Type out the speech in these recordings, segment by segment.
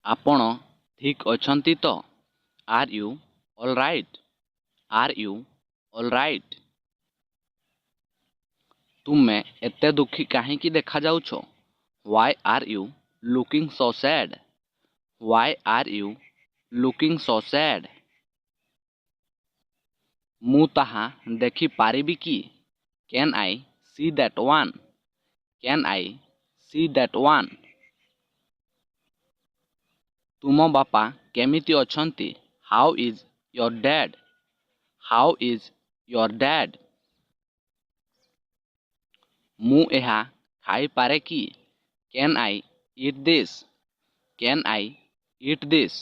ଆପଣ ଠିକ୍ ଅଛନ୍ତି ତ? Are you all right? Are you all right? ତୁମେ ଏତେ ଦୁଃଖୀ କାହିଁକି ଦେଖାଯାଉଛ? Why are you looking so sad? Why are you looking so sad? ମୁଁ ତାହା ଦେଖିପାରିବି କି? Can I see that one? Can I see that one? ତୁମ ବାପା କେମିତି ଅଛନ୍ତି? How is your dad? How is your dad? ମୁଁ ଏହା ଖାଇପାରେ କି? Can I eat this? Can I eat this?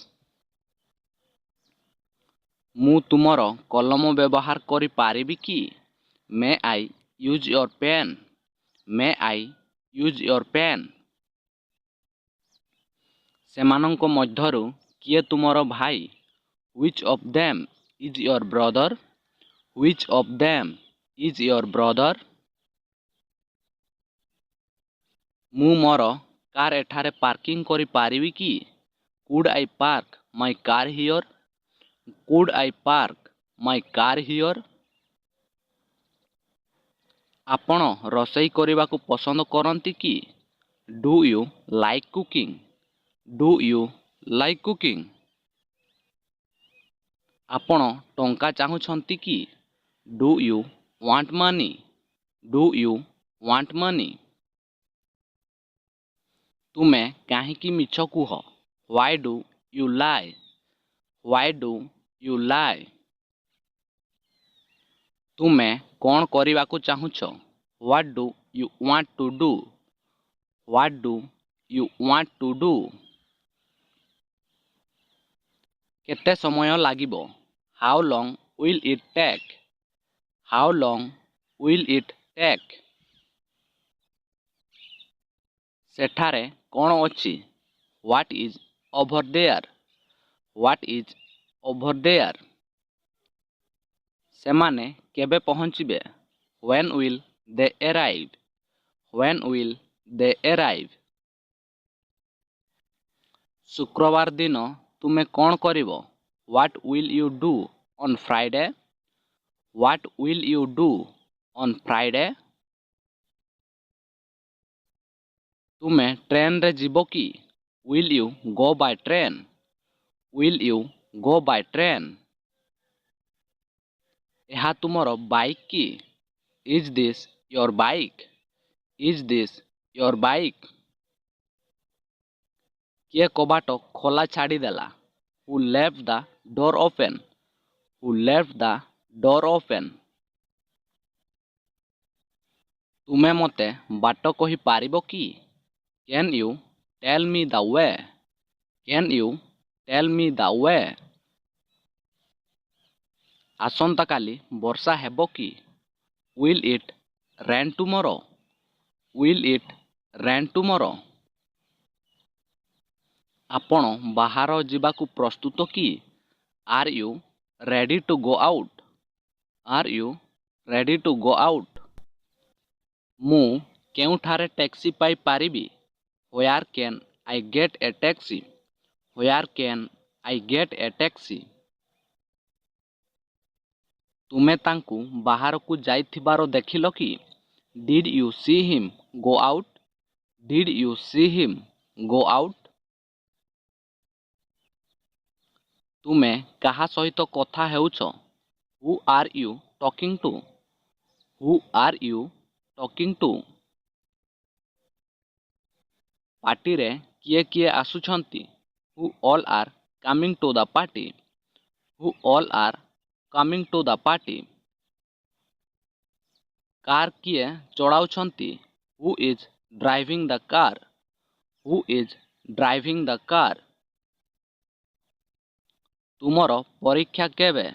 ମୁଁ ତୁମର କଲମ ବ୍ୟବହାର କରିପାରିବି କି? May I use your pen? May I use your pen? ସେମାନଙ୍କ ମଧ୍ୟରୁ କିଏ ତୁମର ଭାଇ? Which of them is your brother? Which of them is your brother? ମୁଁ ମୋର କାର୍ ଏଠାରେ ପାର୍କିଂ କରିପାରିବି କି? Could I park my car here? Could I park my car here? ଆପଣ ରୋଷେଇ କରିବାକୁ ପସନ୍ଦ କରନ୍ତି କି? Do you like cooking? Do you like cooking? ଆପଣ ଟଙ୍କା ଚାହୁଁଛନ୍ତି କି? Do you want money? Do you want money? ତୁମେ କାହିଁକି ମିଛ କୁହ? Why do you lie? Why do you lie? ତୁମେ କ'ଣ କରିବାକୁ ଚାହୁଁଛ? What do you want to do? What do you want to do? କେତେ ସମୟ ଲାଗିବ? How long will it take? How long will it take? ସେଠାରେ କ'ଣ ଅଛି? What is over there? What is over there? ସେମାନେ କେବେ ପହଞ୍ଚିବେ? When will they arrive? When will they arrive? ଶୁକ୍ରବାର ଦିନ ତୁମେ କ'ଣ କରିବ? What will you do on Friday? What will you do on Friday? ତୁମେ ଟ୍ରେନ୍ରେ ଯିବ କି? Will you go by train? Will you go by train? ଏହା ତୁମର ବାଇକ୍ କି? Is this your bike? Is this your bike? କିଏ କବାଟ ଖୋଲା ଛାଡ଼ିଦେଲା? Who left the door open? Who left the door open? ତୁମେ ମୋତେ ବାଟ କହିପାରିବ କି? Can you tell me the way? Can you tell me the way? ଆସନ୍ତାକାଲି ବର୍ଷା ହେବ କି? Will it rain tomorrow? Will it rain tomorrow? ଆପଣ ବାହାର ଯିବାକୁ ପ୍ରସ୍ତୁତ କି? Are you ready to go out? Are you ready to go out? ମୁଁ କେଉଁଠାରେ ଟ୍ୟାକ୍ସି ପାଇପାରିବି? Where can I get a taxi? Where can I get a taxi? ତୁମେ ତାଙ୍କୁ ବାହାରକୁ ଯାଇଥିବାର ଦେଖିଲ କି? Did you see him go out? Did you see him go out? ତୁମେ କାହା ସହିତ କଥା ହେଉଛ? ହୁ are you talking to? Who are you talking to? ପାର୍ଟିରେ କିଏ କିଏ ଆସୁଛନ୍ତି? Who all are coming to the party? Who all are coming to the party? Car କିଏ ଚଳାଉଛନ୍ତି? Who is driving the car? Who is driving the car? ତୁମର ପରୀକ୍ଷା କେବେ?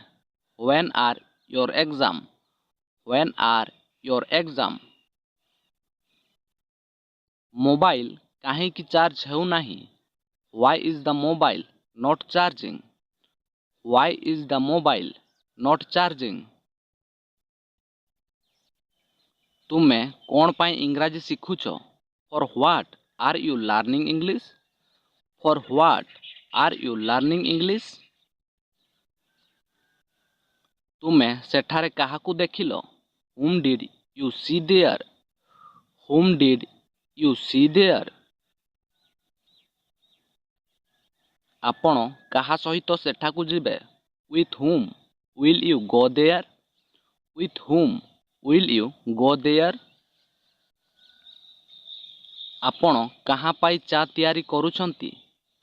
When are your exam? When are your exam? Mobile କାହିଁକି charge ହେଉନାହିଁ? Why is the mobile not charging? Why is the mobile not charging? ତୁମେ କ'ଣ ପାଇଁ ଇଂରାଜୀ ଶିଖୁଛ? For what are you learning English? For what are you learning English? ତୁମେ ସେଠାରେ କାହାକୁ ଦେଖିଲ? Whom did you see there? Whom did you see there? ଆପଣ କାହା ସହିତ ସେଠାକୁ ଯିବେ? With whom will you go there? With whom will you go there? ଆପଣ କାହା ପାଇଁ ଚା ତିଆରି କରୁଛନ୍ତି?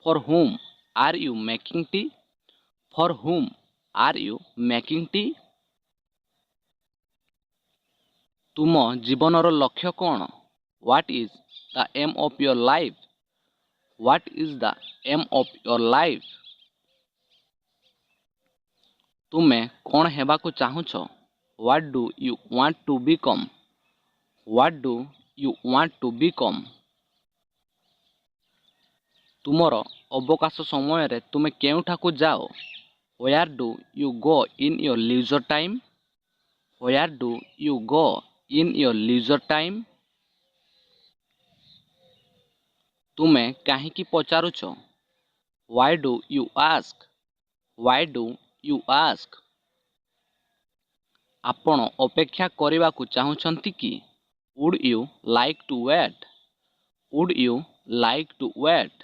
For whom are you making tea? For whom are you making tea? ତୁମ ଜୀବନର ଲକ୍ଷ୍ୟ କ'ଣ? What is the aim of your life? What is the aim of your life? ତୁମେ କ'ଣ ହେବାକୁ ଚାହୁଁଛ? What do you want to become? What do you want to become? ତୁମର ଅବକାଶ ସମୟରେ ତୁମେ କେଉଁଠାକୁ ଯାଅ? Where do you go in your leisure time? Where do you go in your leisure time? ତୁମେ କାହିଁକି ପଚାରୁଛ? Why do you ask? Why do you ask? ଆପଣ ଅପେକ୍ଷା କରିବାକୁ ଚାହୁଁଛନ୍ତି କି? Would you like to wait? Would you like to wait?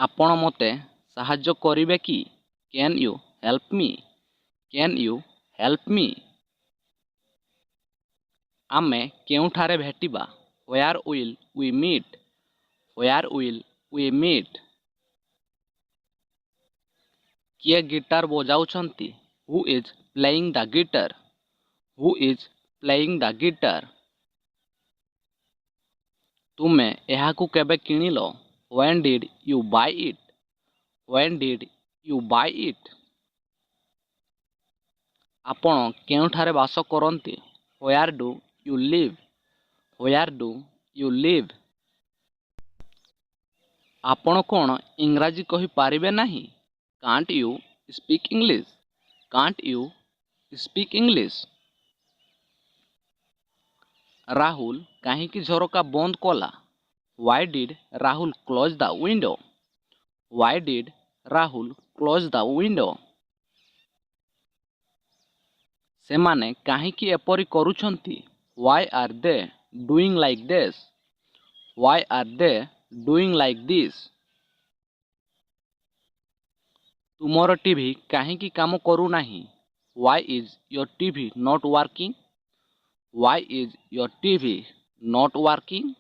ଆପଣ ମୋତେ ସାହାଯ୍ୟ କରିବେ କି? Can you help me? Can you help me? ଆମେ କେଉଁଠାରେ ଭେଟିବା? Where will we meet? Where will we meet? କିଏ guitar ବଜାଉଛନ୍ତି? Who is playing the guitar? Who is playing the guitar? ତୁମେ ଏହାକୁ କେବେ କିଣିଲ? When did you buy it? When did you buy it? ଆପଣ କେଉଁଠାରେ ବାସ କରନ୍ତି? Where do you live? Where do you live? ଆପଣ କ'ଣ ଇଂରାଜୀ କହିପାରିବେ ନାହିଁ? Can't you speak English? Can't you speak English? Rahul କାହିଁକି ଝରକା ବନ୍ଦ କଲା? Why did Rahul close the window? Why did Rahul close the window? ସେମାନେ କାହିଁକି ଏପରି କରୁଛନ୍ତି? Why are they doing like this? Why are they doing like this? ତୁମର TV କାହିଁକି କାମ କରୁନାହିଁ? Why is your TV not working? Why is your TV not working?